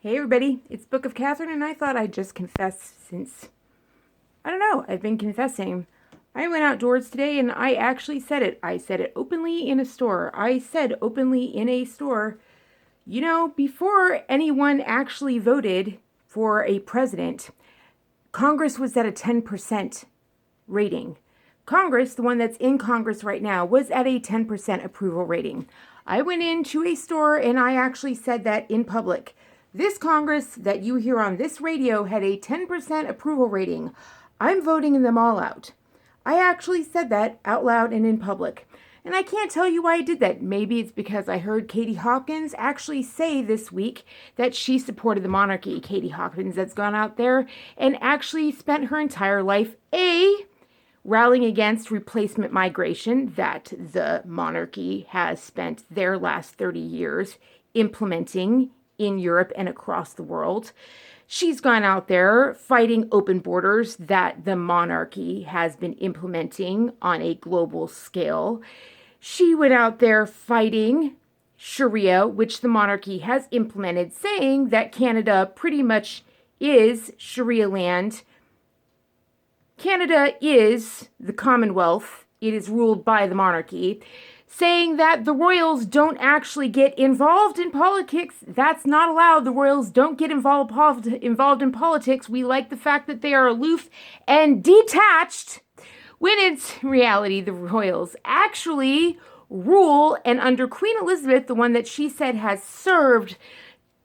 Hey everybody, it's Book of Katherine, and I thought I'd just confess since, I don't know, I've been confessing. I went outdoors today and I actually said it. I said it openly in a store. I said openly in a store, before anyone actually voted for a president, Congress was at a 10% rating. Congress, the one that's in Congress right now, was at a 10% approval rating. I went into a store and I actually said that in public. This Congress that you hear on this radio had a 10% approval rating. I'm voting them all out. I actually said that out loud and in public. And I can't tell you why I did that. Maybe it's because I heard Katie Hopkins actually say this week that she supported the monarchy. Katie Hopkins that's gone out there and actually spent her entire life rallying against replacement migration that the monarchy has spent their last 30 years implementing in Europe and across the world. She's gone out there fighting open borders that the monarchy has been implementing on a global scale. She went out there fighting Sharia, which the monarchy has implemented, saying that Canada pretty much is Sharia land. Canada is the Commonwealth. It is ruled by the monarchy, saying that the royals don't actually get involved in politics. That's not allowed. The royals don't get involved in politics. We like the fact that they are aloof and detached, when it's reality, the royals actually rule. And under Queen Elizabeth, the one that she said has served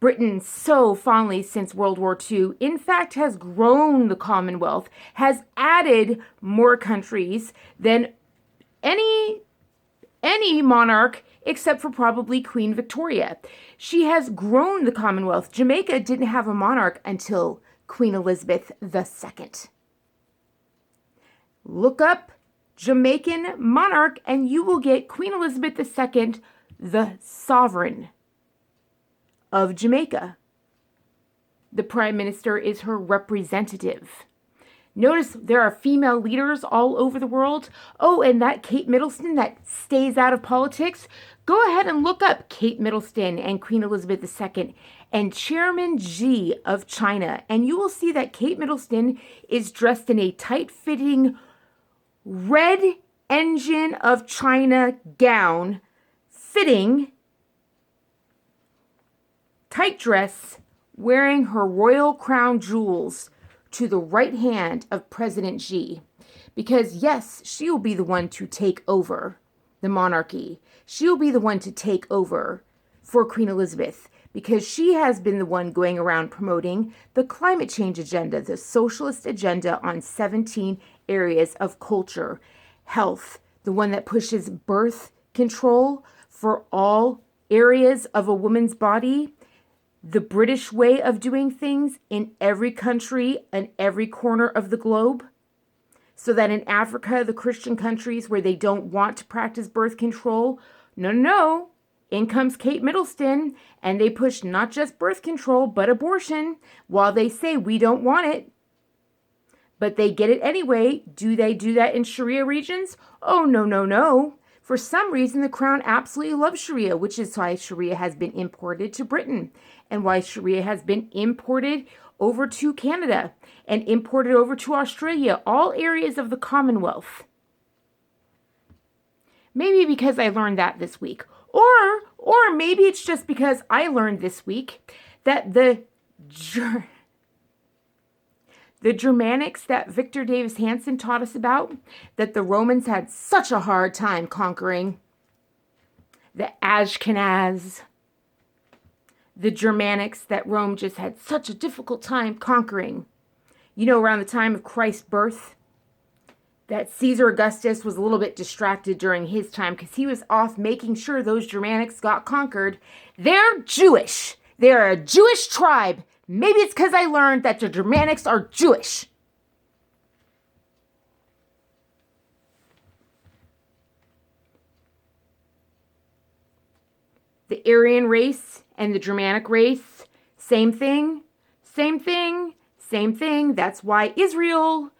Britain so fondly since World War II, in fact, has grown the Commonwealth, has added more countries than any monarch except for probably Queen Victoria. She has grown the Commonwealth. Jamaica didn't have a monarch until Queen Elizabeth II. Look up Jamaican monarch and you will get Queen Elizabeth II, the sovereign of Jamaica. The Prime Minister is her representative. Notice there are female leaders all over the world. Oh, and that Kate Middleton that stays out of politics. Go ahead and look up Kate Middleton and Queen Elizabeth II and Chairman Xi of China. And you will see that Kate Middleton is dressed in a tight-fitting red engine of China gown, fitting, tight dress, wearing her royal crown jewels to the right hand of President Xi. Because yes, she will be the one to take over the monarchy. She will be the one to take over for Queen Elizabeth, because she has been the one going around promoting the climate change agenda, the socialist agenda on 17 areas of culture, health, the one that pushes birth control for all areas of a woman's body, the British way of doing things in every country and every corner of the globe. So that in Africa, the Christian countries where they don't want to practice birth control, no, in comes Kate Middleton, and they push not just birth control, but abortion, while they say we don't want it. But they get it anyway. Do they do that in Sharia regions? Oh, no. For some reason, the Crown absolutely loves Sharia, which is why Sharia has been imported to Britain and why Sharia has been imported over to Canada and imported over to Australia, all areas of the Commonwealth. Maybe because I learned that this week. Or maybe it's just because I learned this week that the Germanics that Victor Davis Hanson taught us about, that the Romans had such a hard time conquering, the Ashkenaz, the Germanics that Rome just had such a difficult time conquering. Around the time of Christ's birth, that Caesar Augustus was a little bit distracted during his time because he was off making sure those Germanics got conquered. They're Jewish. They're a Jewish tribe. Maybe it's because I learned that the Germanics are Jewish. The Aryan race and the Germanic race, same thing. That's why Israel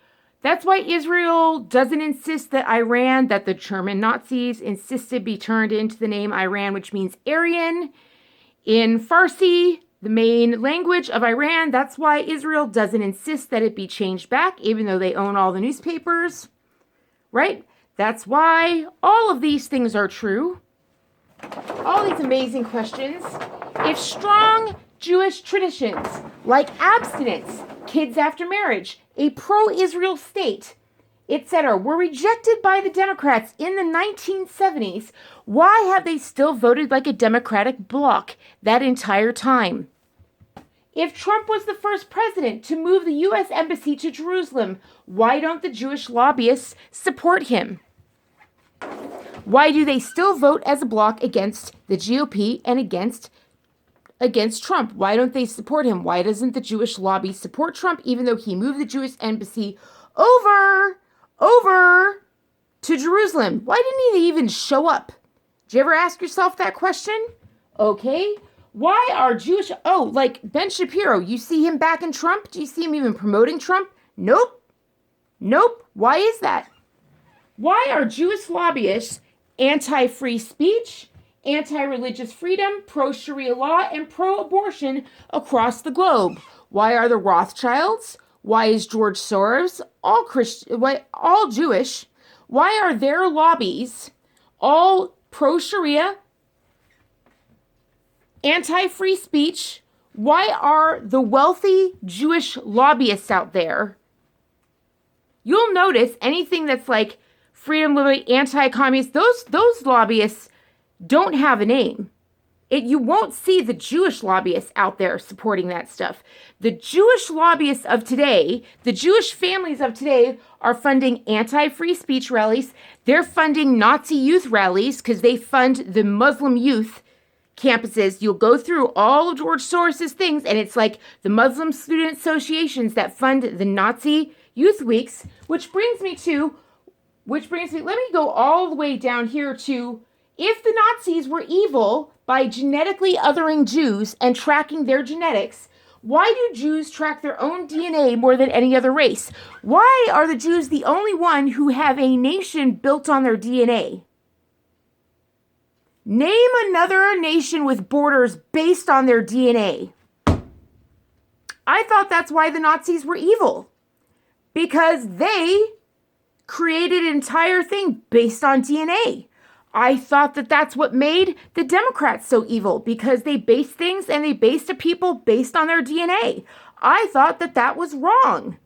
doesn't insist that Iran, that the German Nazis insisted be turned into the name Iran, which means Aryan in Farsi, the main language of Iran. That's why Israel doesn't insist that it be changed back, even though they own all the newspapers, right? That's why all of these things are true. All these amazing questions. If strong Jewish traditions like abstinence, kids after marriage, a pro-Israel state, etc., were rejected by the Democrats in the 1970s, why have they still voted like a Democratic bloc that entire time? If Trump was the first president to move the U.S. Embassy to Jerusalem, why don't the Jewish lobbyists support him? Why do they still vote as a bloc against the GOP and against Trump? Why don't they support him? Why doesn't the Jewish lobby support Trump, even though he moved the Jewish embassy over to Jerusalem? Why didn't he even show up? Did you ever ask yourself that question? Okay. Why are Jewish... Oh, like Ben Shapiro, you see him backing Trump? Do you see him even promoting Trump? Nope. Why is that? Why are Jewish lobbyists anti-free speech, anti-religious freedom, pro-Sharia law, and pro-abortion across the globe? Why are the Rothschilds? Why is George Soros all Jewish? Why are their lobbies all pro-Sharia, anti-free speech? Why are the wealthy Jewish lobbyists out there? You'll notice anything that's like freedom, liberty, anti-communist, those lobbyists don't have a name. You won't see the Jewish lobbyists out there supporting that stuff. The Jewish lobbyists of today, the Jewish families of today are funding anti-free speech rallies. They're funding Nazi youth rallies because they fund the Muslim youth campuses. You'll go through all of George Soros's things, and it's like the Muslim student associations that fund the Nazi youth weeks, which brings me, let me go all the way down here to, if the Nazis were evil by genetically othering Jews and tracking their genetics, why do Jews track their own DNA more than any other race? Why are the Jews the only one who have a nation built on their DNA? Name another nation with borders based on their DNA. I thought that's why the Nazis were evil. Because they created an entire thing based on DNA. I thought that that's what made the Democrats so evil, because they based things and they based a people based on their DNA. I thought that that was wrong.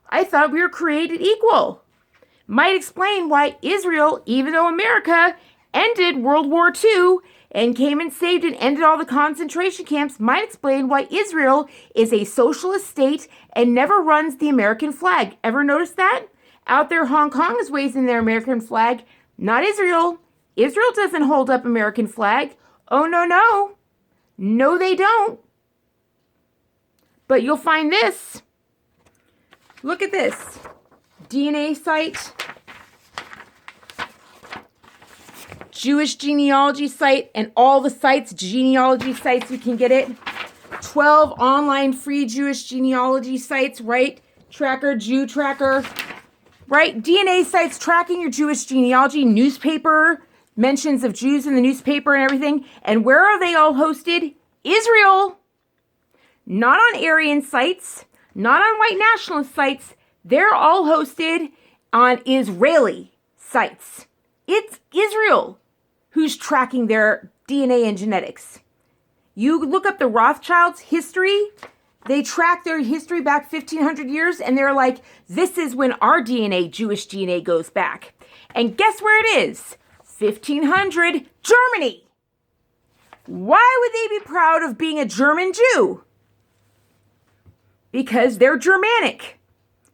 I thought we were created equal. Might explain why Israel, even though America ended World War II and came and saved and ended all the concentration camps, might explain why Israel is a socialist state and never runs the American flag. Ever notice that? Out there, Hong Kong is waving their American flag. Not Israel. Israel doesn't hold up American flag. Oh, no. No, they don't. But you'll find this. Look at this. DNA site. Jewish genealogy site, and all the sites, genealogy sites, you can get it. 12 online free Jewish genealogy sites, right? Tracker, Jew Tracker. Right? DNA sites tracking your Jewish genealogy, newspaper, mentions of Jews in the newspaper and everything. And where are they all hosted? Israel. Not on Aryan sites, not on white nationalist sites. They're all hosted on Israeli sites. It's Israel who's tracking their DNA and genetics. You look up the Rothschilds' history. They track their history back 1,500 years, and they're like, this is when our DNA, Jewish DNA, goes back. And guess where it is? 1,500, Germany. Why would they be proud of being a German Jew? Because they're Germanic.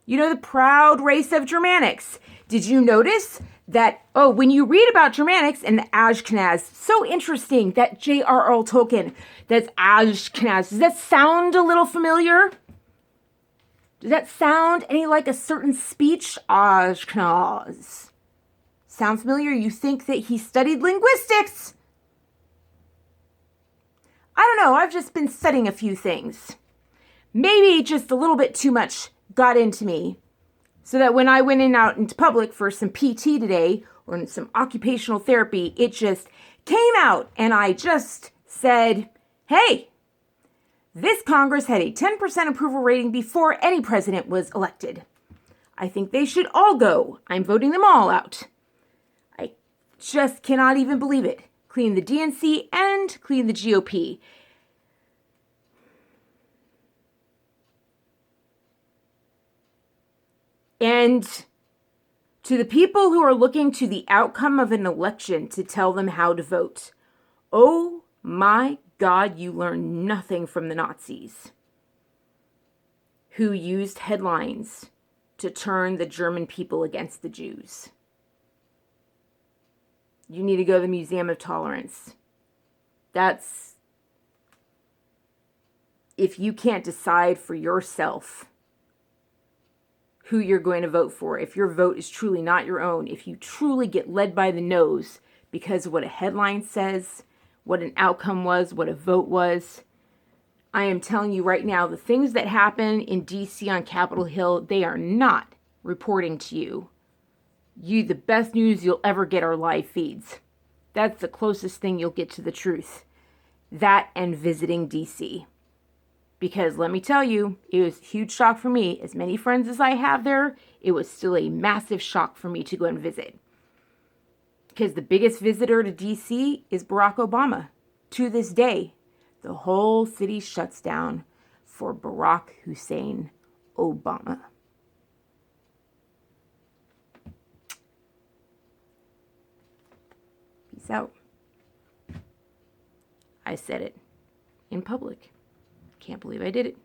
You know, the proud race of Germanics. Did you notice that, when you read about Germanics and the Ashkenaz, so interesting that J.R.R. Tolkien, that's Ashkenaz. Does that sound a little familiar? Does that sound any like a certain speech? Ashkenaz. Sound familiar? You think that he studied linguistics? I don't know. I've just been studying a few things. Maybe just a little bit too much got into me. So that when I went out into public for some PT today or some occupational therapy, it just came out and I just said, hey, This Congress had a 10% approval rating before any president was elected. I think they should all go. I'm voting them all out. I just cannot even believe it. Clean the DNC and clean the GOP. And to the people who are looking to the outcome of an election to tell them how to vote, oh my God, you learn nothing from the Nazis who used headlines to turn the German people against the Jews. You need to go to the Museum of Tolerance. That's, if you can't decide for yourself who you're going to vote for, if your vote is truly not your own, if you truly get led by the nose because of what a headline says, what an outcome was, what a vote was, I am telling you right now, the things that happen in D.C. on Capitol Hill, they are not reporting to you. The best news you'll ever get are live feeds. That's the closest thing you'll get to the truth. That and visiting D.C. Because let me tell you, it was a huge shock for me. As many friends as I have there, it was still a massive shock for me to go and visit. Because the biggest visitor to D.C. is Barack Obama. To this day, the whole city shuts down for Barack Hussein Obama. Peace out. I said it in public. Can't believe I did it,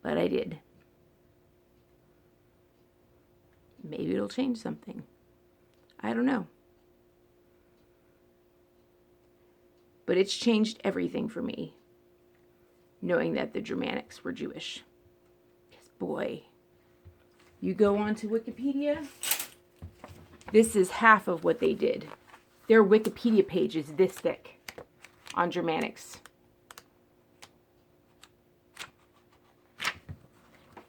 but I did. Maybe it'll change something. I don't know. But it's changed everything for me, knowing that the Germanics were Jewish. Because boy, you go onto Wikipedia, this is half of what they did. Their Wikipedia page is this thick on Germanics.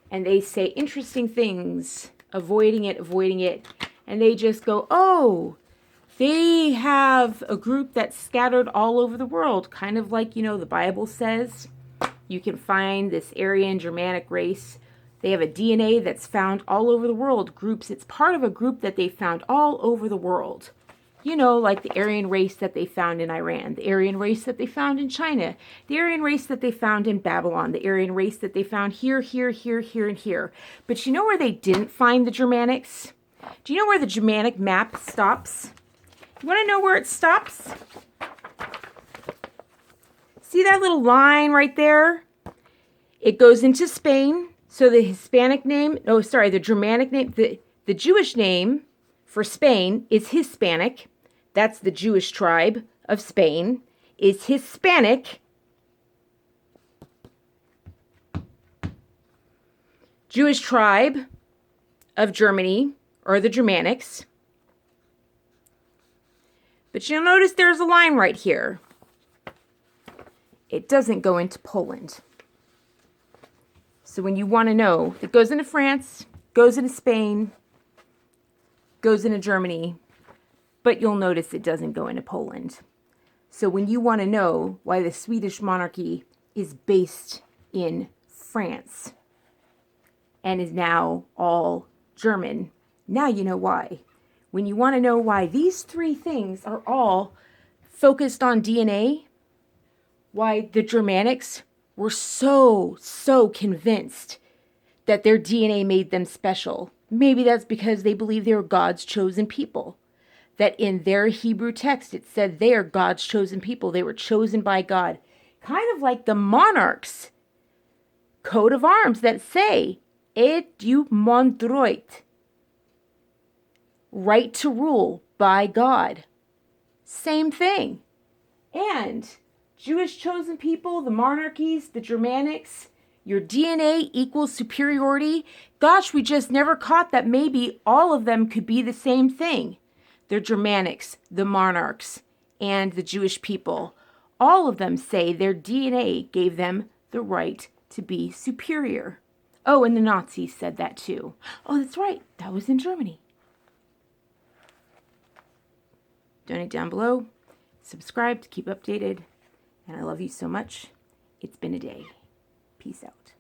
And they say interesting things, avoiding it, and they just go, oh, they have a group that's scattered all over the world, kind of like, the Bible says. You can find this Aryan Germanic race. They have a DNA that's found all over the world, groups. It's part of a group that they found all over the world. Like the Aryan race that they found in Iran, the Aryan race that they found in China, the Aryan race that they found in Babylon, the Aryan race that they found here, and here. But you know where they didn't find the Germanics? Do you know where the Germanic map stops? You want to know where it stops? See that little line right there? It goes into Spain. So the Hispanic name, the Germanic name, the Jewish name for Spain is Hispanic. That's the Jewish tribe of Spain, is Hispanic. Jewish tribe of Germany, or the Germanics. But you'll notice there's a line right here. It doesn't go into Poland. So when you want to know, it goes into France, goes into Spain, goes into Germany, but you'll notice it doesn't go into Poland. So when you want to know why the Swedish monarchy is based in France and is now all German, now you know why. When you want to know why these three things are all focused on DNA, why the Germanics were so convinced that their DNA made them special. Maybe that's because they believe they were God's chosen people. That in their Hebrew text, it said they are God's chosen people. They were chosen by God. Kind of like the monarchs' coat of arms that say, et du mon droit. Right to rule by God. Same thing. And Jewish chosen people, the monarchies, the Germanics, your DNA equals superiority. Gosh, we just never caught that maybe all of them could be the same thing. The Germanics, the monarchs, and the Jewish people. All of them say their DNA gave them the right to be superior. Oh, and the Nazis said that too. Oh, that's right. That was in Germany. Donate down below. Subscribe to keep updated. And I love you so much. It's been a day. Peace out.